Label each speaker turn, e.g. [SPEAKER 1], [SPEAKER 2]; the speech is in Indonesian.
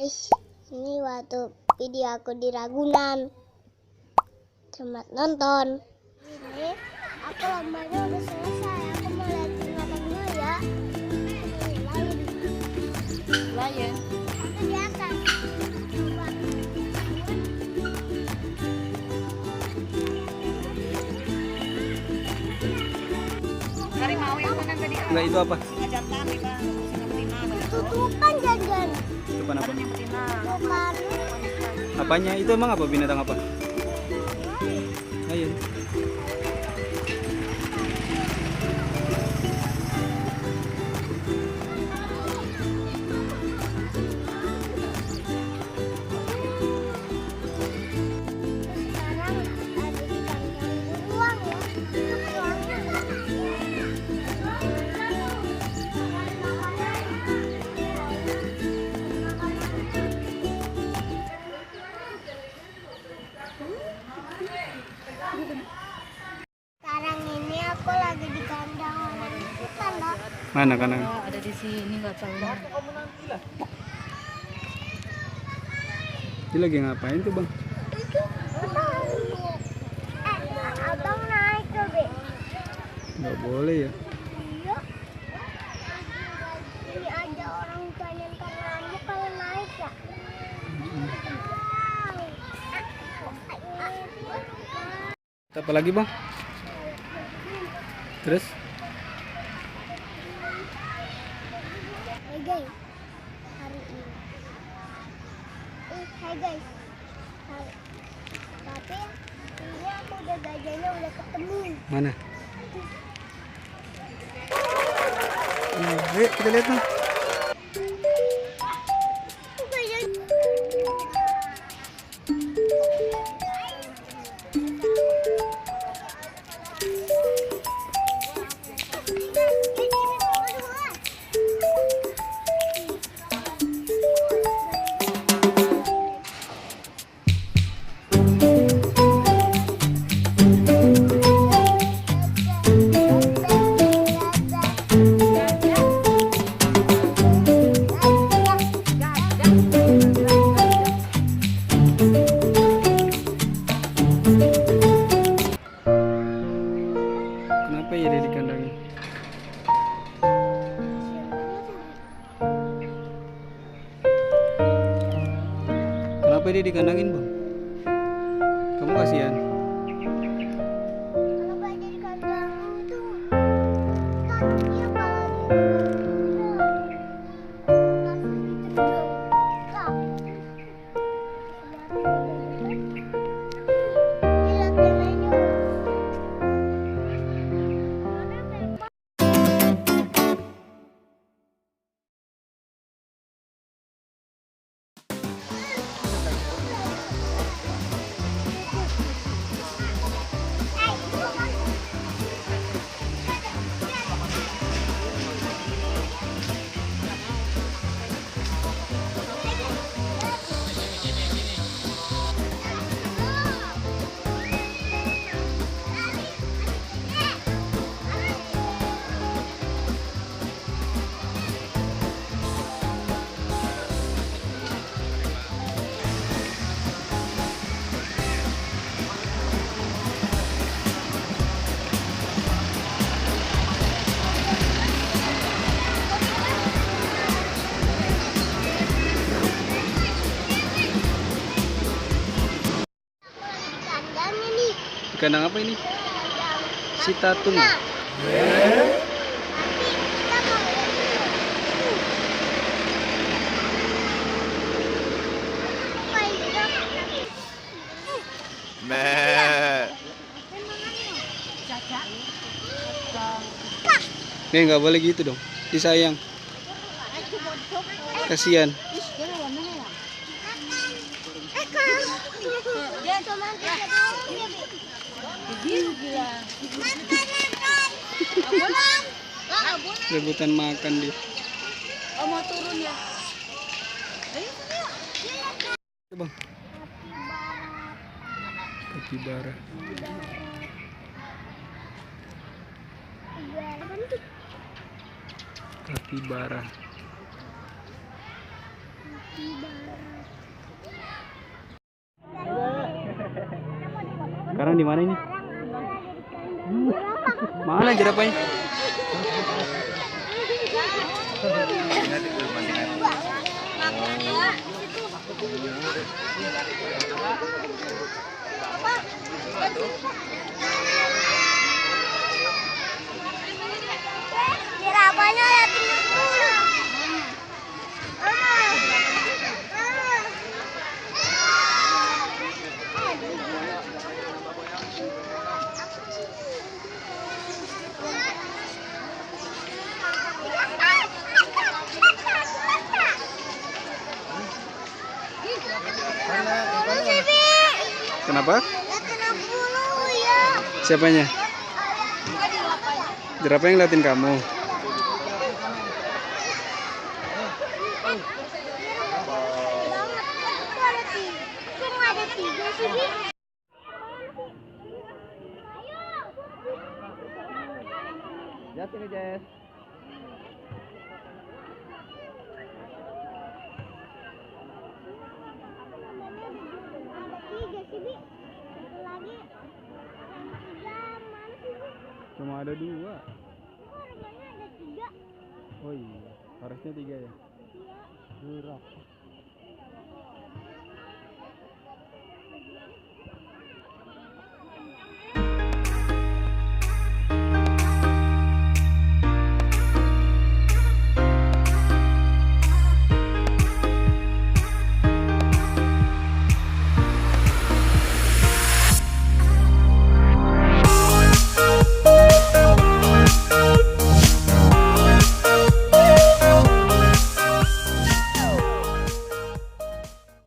[SPEAKER 1] Guys, ini waktu video aku di Ragunan. Selamat nonton. Ini aku lombanya udah selesai. Aku mau lihat binatang dulu ya.
[SPEAKER 2] Lion.
[SPEAKER 1] Aku di atas. Coba.
[SPEAKER 2] Harimau yang mana tadi?
[SPEAKER 3] Enggak, itu apa?
[SPEAKER 2] Singa jantan nih Bang. Singa betina.
[SPEAKER 1] Tutupan jangan.
[SPEAKER 3] Tutupan apa?
[SPEAKER 2] Yang betina.
[SPEAKER 1] Tutupan.
[SPEAKER 3] Apanya? Itu emang apa? Binatang apa? Ayo.
[SPEAKER 1] Sekarang ada di kandang beruang ya. Sekarang ini aku lagi di kandang orang hutan loh.
[SPEAKER 3] Mana kanan?
[SPEAKER 2] Oh, ada di sini nggak tahu.
[SPEAKER 3] Dia lagi ngapain tuh, Bang?
[SPEAKER 1] Abang naik ke Be.
[SPEAKER 3] Nggak boleh ya.
[SPEAKER 1] Iya. Ini ada orang tuanya ntar ngamuk kalau naik ya.
[SPEAKER 3] Apa lagi, Bang? Terus?
[SPEAKER 1] Hai guys, hari ini. Hai guys. Tapi ini aku udah gajahnya udah ketemu.
[SPEAKER 3] Mana? Ayo kita lihat, Bang. Kenapa ya dia dikandangin? Kenapa dia dikandangin, Bang? Kamu kasihan?
[SPEAKER 1] Kalau gajah di kandang itu kakinya kalau
[SPEAKER 3] Kandang apa ini? Si tatung. Nih nggak boleh gitu dong. Disayang. Kasihan. Rebutan makan dia.
[SPEAKER 2] Oh, mau turun ya?
[SPEAKER 3] Bang. Kapibara. Kapibara.
[SPEAKER 1] Kapibara.
[SPEAKER 3] Sekarang di mana ini? Mana jerapahnya?
[SPEAKER 1] Jerapahnya liatin dulu.
[SPEAKER 3] Kenapa?
[SPEAKER 1] Liatin dulu ya.
[SPEAKER 3] Siapanya? Jerapah yang ngeliatin kamu.
[SPEAKER 1] Ada tiga sih, Bi.
[SPEAKER 3] Ya sini, Jess.
[SPEAKER 1] Tiga sih, Bi. Satu lagi. Yang tiga mana sih, Bi?
[SPEAKER 3] Cuma ada 2.
[SPEAKER 1] Kok rumahnya ada tiga?
[SPEAKER 3] Oh iya, harusnya 3 ya.
[SPEAKER 1] Iya.
[SPEAKER 3] Berapa?